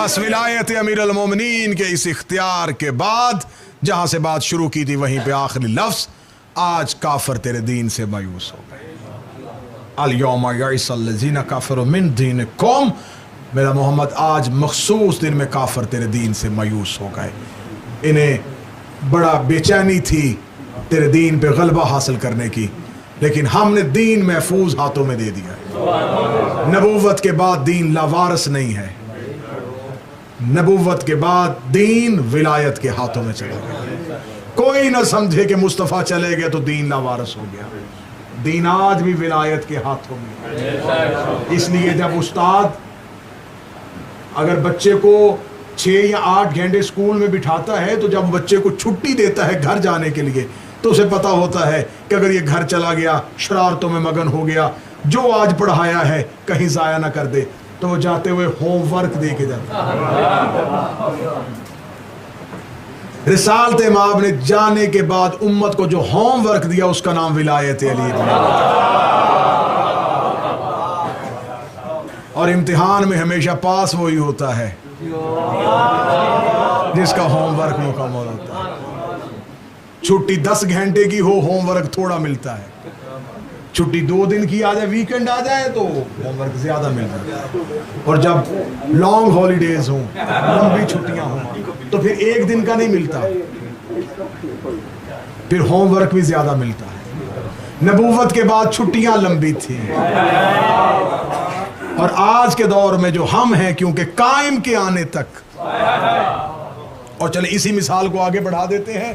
बस विलायत अमीरुल मोमिनीन के इस इख्तियार के बाद जहां से बात शुरू की थी वहीं पे आखिरी लफ्ज, आज काफिर तेरे दीन से मायूस हो गए। अल यौमा यइसल्लज़ीना काफिरू मिन दीनिकुम, मेरा मोहम्मद आज मखसूस दिन में काफिर तेरे दीन से मायूस हो गए। इन्हें बड़ा बेचैनी थी तेरे दीन पे गलबा हासिल करने की, लेकिन हमने दीन महफूज हाथों में दे दिया है। नबूवत के बाद दीन लावारस नहीं है, नबूवत के बाद दीन विलायत के हाथों में चला गया। कोई ना समझे कि मुस्तफ़ा चले गए तो दीन लावारस हो गया, दीन आज भी विलायत के हाथों में। इसलिए जब उस्ताद अगर बच्चे को 6 या 8 घंटे स्कूल में बिठाता है, तो जब बच्चे को छुट्टी देता है घर जाने के लिए, तो उसे पता होता है कि अगर ये घर चला गया, शरारतों में मगन हो गया, जो आज पढ़ाया है कहीं जाया ना कर दे, तो वो जाते हुए होमवर्क दे के जाता है। रिसालत इमाम ने जाने के बाद उम्मत को जो होमवर्क दिया उसका नाम विलायत अली है। और इम्तिहान में हमेशा पास वही होता है जिसका होमवर्क मुकम्मल होता है। छुट्टी 10 घंटे की हो, होमवर्क थोड़ा मिलता है। छुट्टी 2 दिन की आ जाए, वीकेंड आ जाए, तो होमवर्क ज्यादा मिल जाता है। और जब लॉन्ग हॉलीडेज हों, लंबी छुट्टियां हों, तो फिर 1 दिन का नहीं मिलता, फिर होमवर्क भी ज्यादा मिलता है। नबूवत के बाद छुट्टियां लंबी थी, और आज के दौर में जो हम हैं, क्योंकि कायम के आने तक, और चले इसी मिसाल को आगे बढ़ा देते हैं।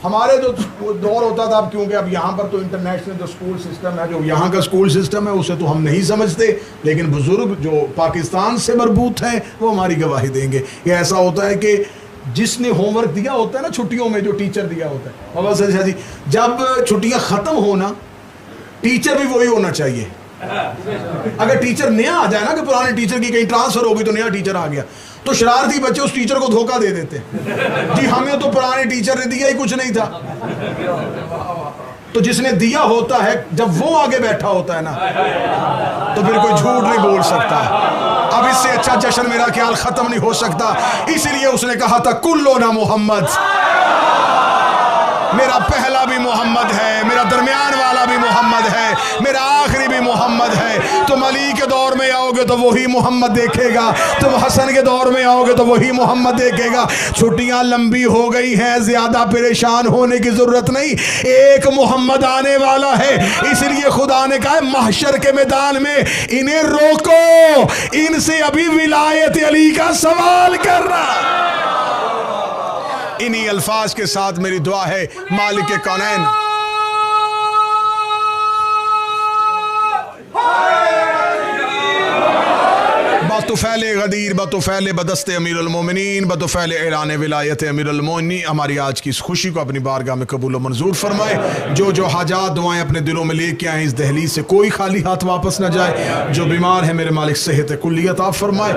हमारे जो दौर होता था, अब क्योंकि अब यहाँ पर तो इंटरनेशनल जो स्कूल सिस्टम है, जो यहाँ का स्कूल सिस्टम है, उसे तो हम नहीं समझते, लेकिन बुजुर्ग जो पाकिस्तान से मरबूत हैं वो हमारी गवाही देंगे। ये ऐसा होता है कि जिसने होमवर्क दिया होता है ना छुट्टियों में, जो टीचर दिया होता है, बाबा सर जी, जब छुट्टियाँ ख़त्म होना, टीचर भी वही होना चाहिए। अगर टीचर नया आ जाए ना, कि पुराने टीचर की कहीं ट्रांसफर हो गई तो नया टीचर आ गया, तो शरारती बच्चे उस टीचर को धोखा दे देते जी, हमें तो पुराने टीचर ने दिया ही कुछ नहीं था। तो जिसने दिया होता है, जब वो आगे बैठा होता है ना, तो फिर कोई झूठ नहीं बोल सकता। अब इससे अच्छा जश्न मेरा ख्याल खत्म नहीं हो सकता। इसलिए उसने कहा था, कुल्लो ना मोहम्मद, मेरा पहला भी मोहम्मद है, मेरा दरमियान वाला भी मोहम्मद है, मेरा आखिरी भी मोहम्मद है। तुम अली के दौर में आओगे तो वही मोहम्मद देखेगा, तुम हसन के दौर में आओगे तो वही मोहम्मद देखेगा। छुट्टियां लंबी हो गई हैं, ज्यादा परेशान होने की जरूरत नहीं, एक मोहम्मद आने वाला है। इसलिए खुदा ने कहा, महशर के मैदान में इन्हें रोको, इनसे अभी विलायत अली का सवाल करना। इन्हीं अल्फाज के साथ मेरी दुआ है, मालिक कौनैन बतुफैल गदीर, बतुफैल बदस्त अमीरुल मोमिनीन, बतुफैल ऐलान विलायत अमीरुल मोमिनीन, हमारी आज की इस खुशी को अपनी बारगाह में कबूल व मंजूर फरमाए। जो जो हाजात दुआएं अपने दिलों में लेके आए, इस दहलीज से कोई खाली हाथ वापस न जाए। जो बीमार है मेरे मालिक सेहत कुल्ली अता फरमाए,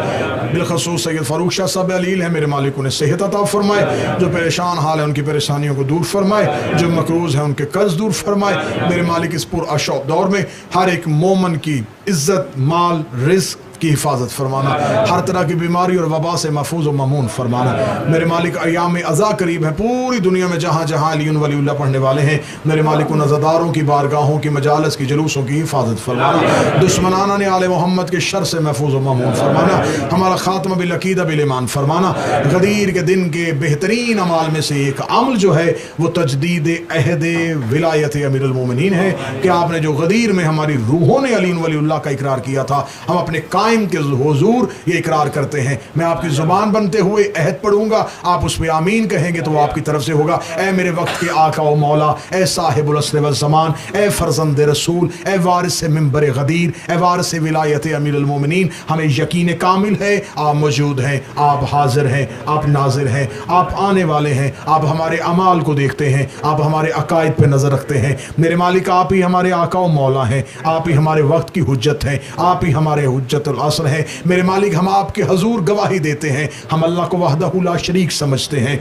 बिलखसूस सैयद फारूक शाह साहब अलील है, मेरे मालिक उन्हें सेहत अता फरमाए। जो परेशान हाल है उनकी परेशानियों को दूर फरमाए, जो मकरूज है उनके कर्ज दूर फरमाए। मेरे मालिक इस पुर अशौक दौर में हर एक मोमन की इज्जत, माल, रिस्क की हिफाजत फरमाना, हर तरह की बीमारी और वबा से महफूज व ममून फरमाना। मेरे मालिक अयाम अज़ा करीब है, पूरी दुनिया में जहाँ जहाँ अली वलीउल्लाह पढ़ने वाले हैं, मेरे मालिक उन अज़ादारों की बारगाहों की मजालस की जुलूसों की हिफाजत फरमाना। दुश्मनाना ने आले मोहम्मद के शर से महफूज व ममून फरमाना। हमारा खात्मा बिल अकीदा बिल ईमान फरमाना। गदीर के दिन के बेहतरीन अमाल में से एक अमल जो है वो तजदीद अहद विलायत अमीरुल मोमिनीन है, कि आपने जो गदीर में हमारी रूहों ने अली वलीउल्लाह का इकरार किया था, हम अपने के हुजूर ये इकरार करते हैं। मैं आपकी जुबान बनते हुए अहद पढ़ूंगा, आप उस पर आमीन कहेंगे तो वो आपकी तरफ से होगा। ए मेरे वक्त के आका व मौला, ए साहिबुल अस्र व ज़मान, ए फरजंद रसूल, ए वारिस मिंबर गदीर, ए वारिस विलायत अमीरुल मोमिनीन, हमें यकीन कामिल है आप मौजूद हैं, आप हाजिर हैं, आप नाजिर हैं, आप आने वाले हैं, आप हमारे अमाल को देखते हैं, आप हमारे अकायद पे नजर रखते हैं। मेरे मालिक आप ही हमारे आका व मौला हैं, आप ही हमारे वक्त की हुज्जत हैं, आप ही हमारे हुज्जतुल असर है। मेरे मालिक हम आपके हजूर गवाही देते हैं, हम अल्लाह को वहदहु ला शरीक समझते हैं,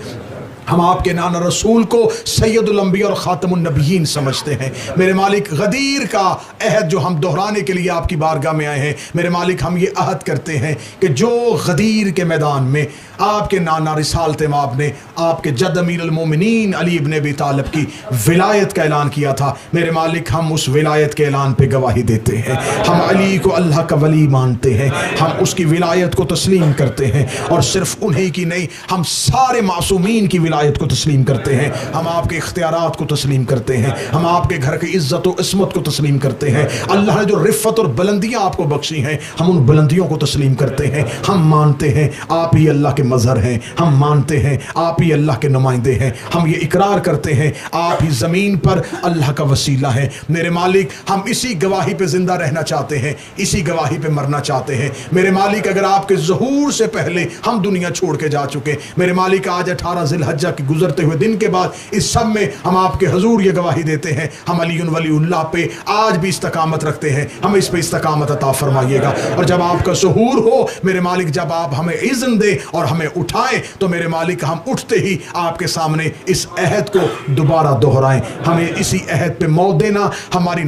हम आपके नाना रसूल को सैयदुल अंबिया और खातमुन नबिय्यीन समझते हैं। मेरे मालिक गदीर का अहद जो हम दोहराने के लिए आपकी बारगाह में आए हैं, मेरे मालिक हम ये अहद करते हैं कि जो गदीर के मैदान में आपके नाना रिसालत माब ने आपके जद अमीरुल मोमिनीन अली इब्न अबी तालिब की विलायत का ऐलान किया था, मेरे मालिक हम उस विलायत के ऐलान पे गवाही देते हैं। हम अली को अल्लाह का वली मानते हैं, हम उसकी विलायत को तस्लीम करते हैं, और सिर्फ उन्हीं की नहीं, हम सारे मासूमीन की विलायत को तस्लीम करते हैं। हम आपके इख्तियारात को तस्लीम करते हैं, हम आपके घर की इज्जत और इस्मत को तस्लीम करते हैं। अल्लाह ने जो रिफ़त और बुलंदियाँ आपको बख्शी हैं, हम उन बुलंदियों को तस्लीम करते हैं। हम मानते हैं आप ही अल्लाह के मज़हर हैं, हम मानते हैं आप ही अल्लाह के नुमाइंदे हैं, हम ये इकरार करते हैं आप ही ज़मीन पर अल्लाह का वसीला है। मेरे मालिक हम इसी गवाही पे ज़िंदा रहना चाहते हैं, इसी गवाही पे मरना चाहते हैं। मेरे मालिक अगर आपके ज़हूर से पहले हम दुनिया छोड़ के जा चुके, मेरे मालिक आज 18 ज़िलहज्जा के गुजरते हुए दिन के बाद इस सब में हम आपके हुजूर ये गवाही देते हैं, हम अली वलीउल्लाह पे आज भी इस्तकामत रखते हैं। हम इस पे इस्तकामत अता फरमाइएगा, और जब आपका ज़हूर हो मेरे मालिक, जब आप हमें इज़्न दे और हमें उठाएं, तो मेरे मालिक हम उठते ही आपके सामने इस अहद को दोबारा दोहराएं। हमें इसी अहद पे मौत देना, हमारी